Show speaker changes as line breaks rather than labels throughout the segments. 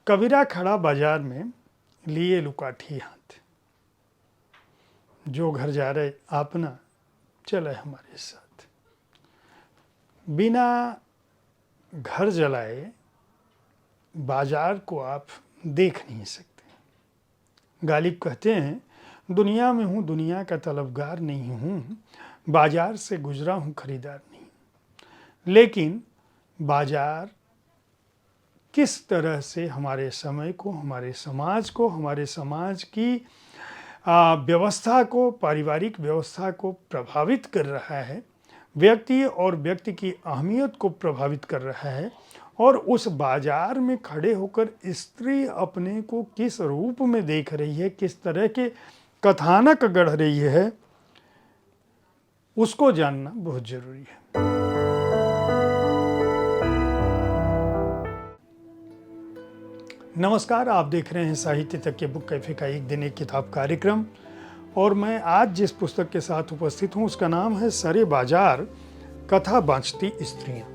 कबीरा खड़ा बाजार में लिए लुकाठी हाथ, जो घर जा रहे अपना चले हमारे साथ। बिना घर जलाए बाजार को आप देख नहीं सकते। गालिब कहते हैं, दुनिया में हूँ दुनिया का तलबगार नहीं हूँ, बाजार से गुजरा हूँ खरीदार नहीं। लेकिन बाजार किस तरह से हमारे समय को, हमारे समाज को, हमारे समाज की व्यवस्था को, पारिवारिक व्यवस्था को प्रभावित कर रहा है, व्यक्ति और व्यक्ति की अहमियत को प्रभावित कर रहा है, और उस बाजार में खड़े होकर स्त्री अपने को किस रूप में देख रही है, किस तरह के कथानक गढ़ रही है, उसको जानना बहुत जरूरी है। नमस्कार, आप देख रहे हैं साहित्य तक के बुक कैफे का एक दिन एक किताब कार्यक्रम, और मैं आज जिस पुस्तक के साथ उपस्थित हूँ उसका नाम है सरे बाजार, कथा बाँचती स्त्रियाँ।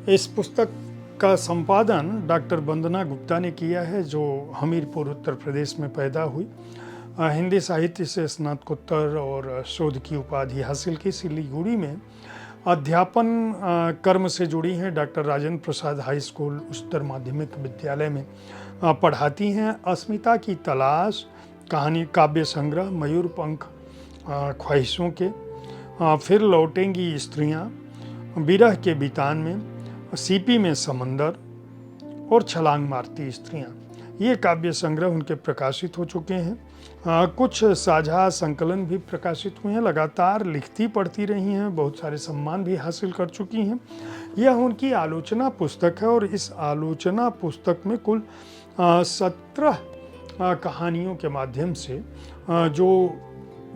इस पुस्तक का संपादन डॉक्टर वंदना गुप्ता ने किया है, जो हमीरपुर उत्तर प्रदेश में पैदा हुई। हिंदी साहित्य से स्नातकोत्तर और शोध की उपाधि हासिल की। सिलीगुड़ी में अध्यापन कर्म से जुड़ी हैं। Doctor Rajendra Prasad high school उच्चतर माध्यमिक विद्यालय में पढ़ाती हैं। अस्मिता की तलाश, कहानी काव्य संग्रह, मयूर पंख ख्वाहिशों के, फिर लौटेंगी स्त्रियां, विरह के बितान में, सीपी में समंदर और छलांग मारती स्त्रियां, ये काव्य संग्रह उनके प्रकाशित हो चुके हैं। कुछ साझा संकलन भी प्रकाशित हुए हैं। लगातार लिखती पढ़ती रही हैं, बहुत सारे सम्मान भी हासिल कर चुकी हैं। यह उनकी आलोचना पुस्तक है, और इस आलोचना पुस्तक में कुल 17 कहानियों के माध्यम से जो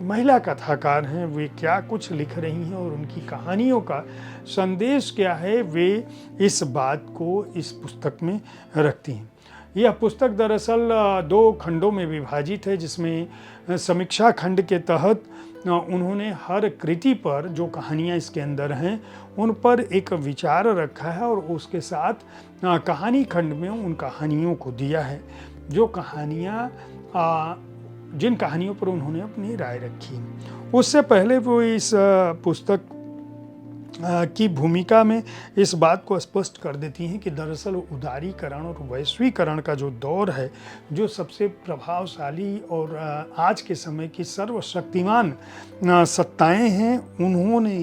महिला कथाकार हैं वे क्या कुछ लिख रही हैं और उनकी कहानियों का संदेश क्या है, वे इस बात को इस पुस्तक में रखती हैं। यह पुस्तक दरअसल 2 खंडों में विभाजित है, जिसमें समीक्षा खंड के तहत उन्होंने हर कृति पर जो कहानियाँ इसके अंदर हैं उन पर एक विचार रखा है, और उसके साथ कहानी खंड में उन कहानियों को दिया है, जो कहानियाँ जिन कहानियों पर उन्होंने अपनी राय रखी। उससे पहले वो इस पुस्तक की भूमिका में इस बात को स्पष्ट कर देती हैं कि दरअसल उदारीकरण और वैश्वीकरण का जो दौर है, जो सबसे प्रभावशाली और आज के समय की सर्वशक्तिमान सत्ताएं हैं, उन्होंने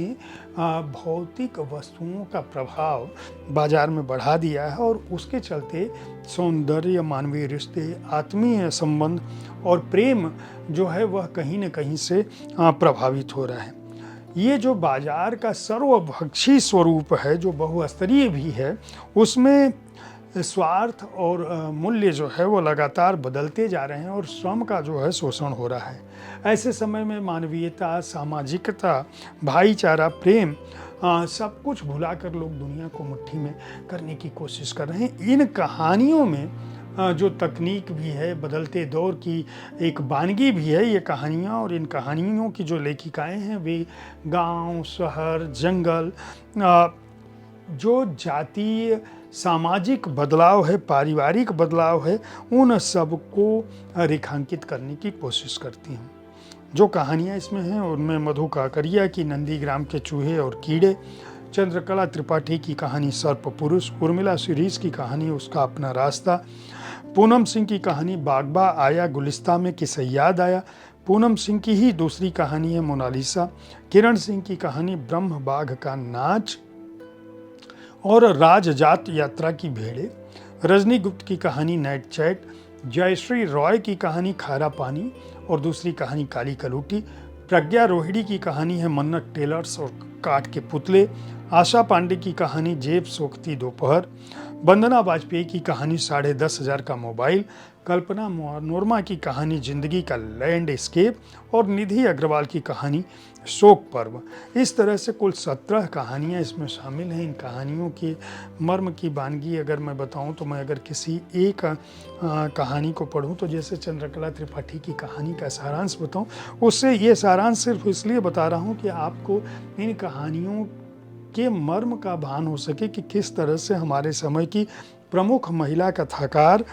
भौतिक वस्तुओं का प्रभाव बाजार में बढ़ा दिया है, और उसके चलते सौंदर्य, मानवीय रिश्ते, आत्मीय संबंध और प्रेम जो है वह कहीं न कहीं से प्रभावित हो रहा है। ये जो बाजार का सर्वभक्षी स्वरूप है, जो बहुस्तरीय भी है, उसमें स्वार्थ और मूल्य जो है वो लगातार बदलते जा रहे हैं, और श्रम का जो है शोषण हो रहा है। ऐसे समय में मानवीयता, सामाजिकता, भाईचारा, प्रेम सब कुछ भुलाकर लोग दुनिया को मुट्ठी में करने की कोशिश कर रहे हैं। इन कहानियों में जो तकनीक भी है, बदलते दौर की एक वानगी भी है ये कहानियाँ, और इन कहानियों की जो लेखिकाएं हैं वे गांव, शहर, जंगल, जो जातीय सामाजिक बदलाव है, पारिवारिक बदलाव है, उन सब को रेखांकित करने की कोशिश करती हैं। जो कहानियाँ इसमें हैं उनमें मधु काकरिया की नंदीग्राम के चूहे और कीड़े, चंद्रकला त्रिपाठी की कहानी सर्प पुरुष, उर्मिला सीरीज की कहानी उसका अपना रास्ता, पूनम सिंह की कहानी बागबा आया गुलिस्ता में किसे याद आया, पूनम सिंह की ही दूसरी कहानी है मोनालिसा, किरण सिंह की कहानी ब्रह्म बाघ का नाच और राजजात यात्रा की भेड़े, रजनी गुप्त की कहानी नाइट चैट, जयश्री रॉय की कहानी खारा पानी और दूसरी कहानी काली कलूटी, प्रज्ञा रोहिणी की कहानी है मन्नत टेलर्स और काठ के पुतले, आशा पांडे की कहानी जेब सोखती दोपहर, वंदना वाजपेयी की कहानी 10,500 का मोबाइल, कल्पना नोरमा की कहानी जिंदगी का लैंडस्केप और निधि अग्रवाल की कहानी शोक पर्व। इस तरह से कुल 17 कहानियाँ इसमें शामिल हैं। इन कहानियों के मर्म की वानगी अगर मैं बताऊं तो मैं अगर किसी एक कहानी को पढूं तो जैसे चंद्रकला त्रिपाठी की कहानी का सारांश बताऊं, उससे ये सारांश सिर्फ इसलिए बता रहा हूँ कि आपको इन कहानियों के मर्म का भान हो सके कि किस तरह से हमारे समय की प्रमुख महिला कथाकार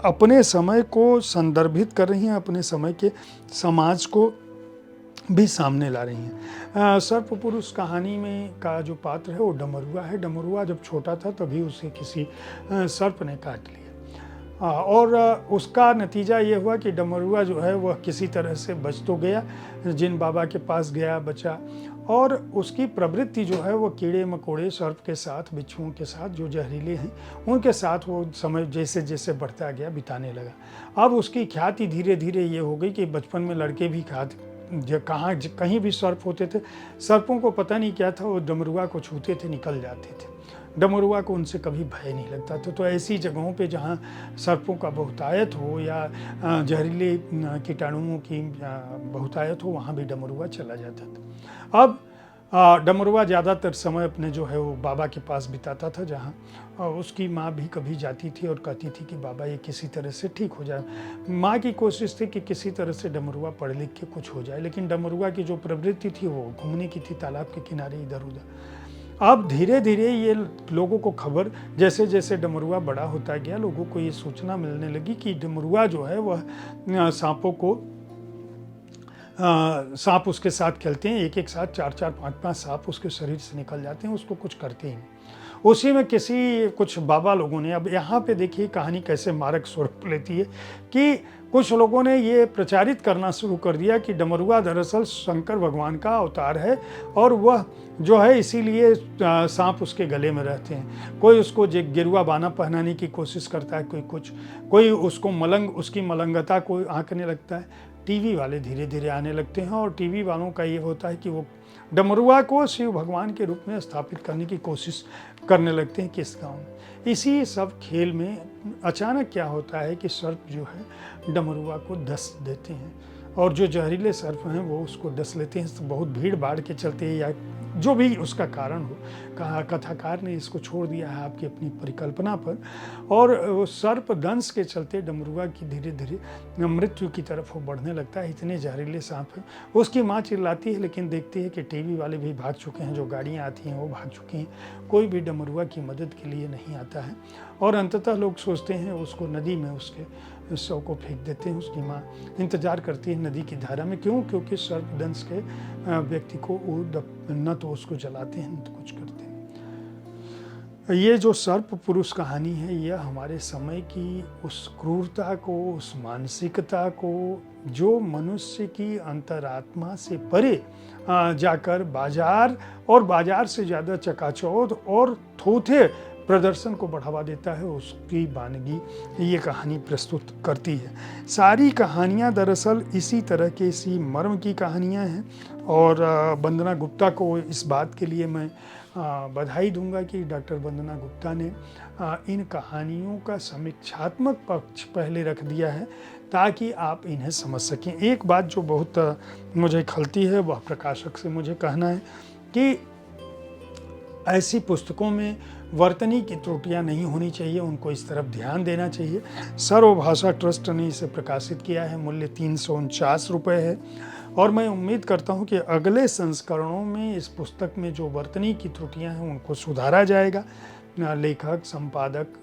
अपने समय को संदर्भित कर रही हैं, अपने समय के समाज को भी सामने ला रही हैं। सर्प पुरुष कहानी में का जो पात्र है वो डमरुआ है। डमरुआ जब छोटा था तभी उसे किसी सर्प ने काट लिया और उसका नतीजा ये हुआ कि डमरुआ जो है वह किसी तरह से बच तो गया, जिन बाबा के पास गया बचा, और उसकी प्रवृत्ति जो है वो कीड़े मकोड़े सर्प के साथ, बिच्छुओं के साथ जो जहरीले हैं उनके साथ वो समय जैसे जैसे बढ़ता गया बिताने लगा। अब उसकी ख्याति धीरे धीरे ये हो गई कि बचपन में लड़के भी कहीं भी सर्प होते थे, सर्पों को पता नहीं क्या था, वो डमरुआ को छूते थे निकल जाते थे। डमरुआ को उनसे कभी भय नहीं लगता था। तो ऐसी जगहों पे जहाँ सर्पों का बहुतायत हो या जहरीले कीटाणुओं की बहुतायत हो, वहाँ भी डमरुआ चला जाता था। अब डमरुआ ज़्यादातर समय अपने जो है वो बाबा के पास बिताता था, जहाँ उसकी माँ भी कभी जाती थी और कहती थी कि बाबा ये किसी तरह से ठीक हो जाए। माँ की कोशिश थी कि किसी तरह से डमरुआ पढ़ लिख के कुछ हो जाए, लेकिन डमरुआ की जो प्रवृत्ति थी वो घूमने की थी, तालाब के किनारे इधर उधर। अब धीरे धीरे ये लोगों को खबर, जैसे जैसे डमरुआ बड़ा होता गया, लोगों को ये सूचना मिलने लगी कि डमरुआ जो है वह सांपों को सांप उसके साथ खेलते हैं, एक एक साथ 4-4, 5-5 सांप उसके शरीर से निकल जाते हैं, उसको कुछ करते ही नहीं। उसी में कुछ बाबा लोगों ने, अब यहाँ पे देखिए कहानी कैसे मारक स्वरूप लेती है कि कुछ लोगों ने ये प्रचारित करना शुरू कर दिया कि डमरुआ दरअसल शंकर भगवान का अवतार है और वह जो है इसीलिए सांप उसके गले में रहते हैं। कोई उसको गेरुआ बाना पहनाने की कोशिश करता है, कोई उसको उसकी मलंगता को आंकने लगता है। टीवी वाले धीरे धीरे आने लगते हैं और टीवी वालों का ये होता है कि वो डमरुआ को शिव भगवान के रूप में स्थापित करने की कोशिश करने लगते हैं किस गाँव में। इसी सब खेल में अचानक क्या होता है कि सर्प जो है डमरुआ को डस देते हैं और जो जहरीले सर्प हैं वो उसको डस लेते हैं। तो बहुत भीड़ भाड़ के चलते या जो भी उसका कारण हो, कथाकार ने इसको छोड़ दिया है आपकी अपनी परिकल्पना पर, और सर्प दंश के चलते डमरुआ की धीरे धीरे मृत्यु की तरफ वो बढ़ने लगता है। इतने जहरीले सांप हैं। उसकी माँ चिल्लाती है, लेकिन देखती है कि टीवी वाले भी भाग चुके हैं, जो गाड़ियाँ आती हैं वो भाग चुकी हैं, कोई भी डमरुआ की मदद के लिए नहीं आता है। और अंततः लोग सोचते हैं उसको नदी में उसके शव को फेंक देते हैं। उसकी माँ इंतजार करती है नदी की धारा में। क्यों? क्योंकि सर्पदंश के व्यक्ति को न तो उसको जलाते हैं न तो कुछ करते हैं। ये जो सर्प पुरुष कहानी है, यह हमारे समय की उस क्रूरता को, उस मानसिकता को, जो मनुष्य की अंतरात्मा से परे जाकर बाजार से ज़्यादा चकाचौंध और थोथे प्रदर्शन को बढ़ावा देता है, उसकी वानगी ये कहानी प्रस्तुत करती है। सारी कहानियाँ दरअसल इसी तरह के इसी मर्म की कहानियाँ हैं और वंदना गुप्ता को इस बात के लिए मैं बधाई दूंगा कि डॉक्टर वंदना गुप्ता ने इन कहानियों का समीक्षात्मक पक्ष पहले रख दिया है ताकि आप इन्हें समझ सकें। एक बात जो बहुत मुझे खलती है वह प्रकाशक से मुझे कहना है कि ऐसी पुस्तकों में वर्तनी की त्रुटियां नहीं होनी चाहिए, उनको इस तरफ ध्यान देना चाहिए। सर्वभाषा ट्रस्ट ने इसे प्रकाशित किया है, मूल्य 349 रुपये है और मैं उम्मीद करता हूं कि अगले संस्करणों में इस पुस्तक में जो वर्तनी की त्रुटियां हैं उनको सुधारा जाएगा। लेखक, संपादक,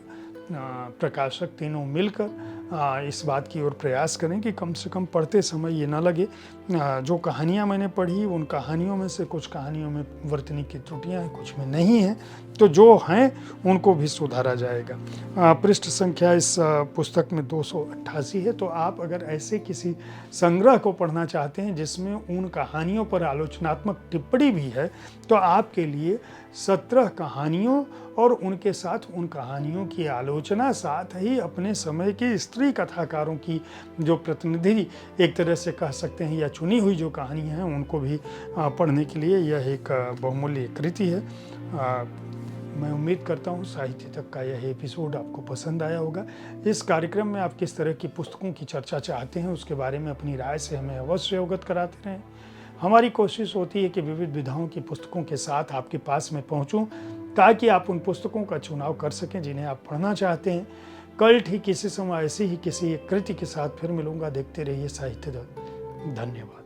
प्रकाशक तीनों मिलकर इस बात की ओर प्रयास करें कि कम से कम पढ़ते समय ये ना लगे जो कहानियाँ मैंने पढ़ी उन कहानियों में से कुछ कहानियों में वर्तनी की त्रुटियाँ हैं, कुछ में नहीं हैं, तो जो हैं उनको भी सुधारा जाएगा। पृष्ठ संख्या इस पुस्तक में 288 है। तो आप अगर ऐसे किसी संग्रह को पढ़ना चाहते हैं जिसमें उन कहानियों पर आलोचनात्मक टिप्पणी भी है, तो आपके लिए 17 कहानियों और उनके साथ उन कहानियों की आलोचना, साथ ही अपने समय के स्त्री कथाकारों की जो प्रतिनिधि एक तरह से कह सकते हैं या चुनी हुई जो कहानियाँ हैं उनको भी पढ़ने के लिए यह एक बहुमूल्य कृति है। मैं उम्मीद करता हूँ साहित्य तक का यह एपिसोड आपको पसंद आया होगा। इस कार्यक्रम में आप किस तरह की पुस्तकों की चर्चा चाहते हैं उसके बारे में अपनी राय से हमें अवश्य अवगत कराते रहें। हमारी कोशिश होती है कि विविध विधाओं की पुस्तकों के साथ आपके पास में पहुँचूँ ताकि आप उन पुस्तकों का चुनाव कर सकें जिन्हें आप पढ़ना चाहते हैं। कल ठीक इसी समय ऐसी ही किसी एक कृति के साथ फिर मिलूंगा। देखते रहिए साहित्य तक। धन्यवाद।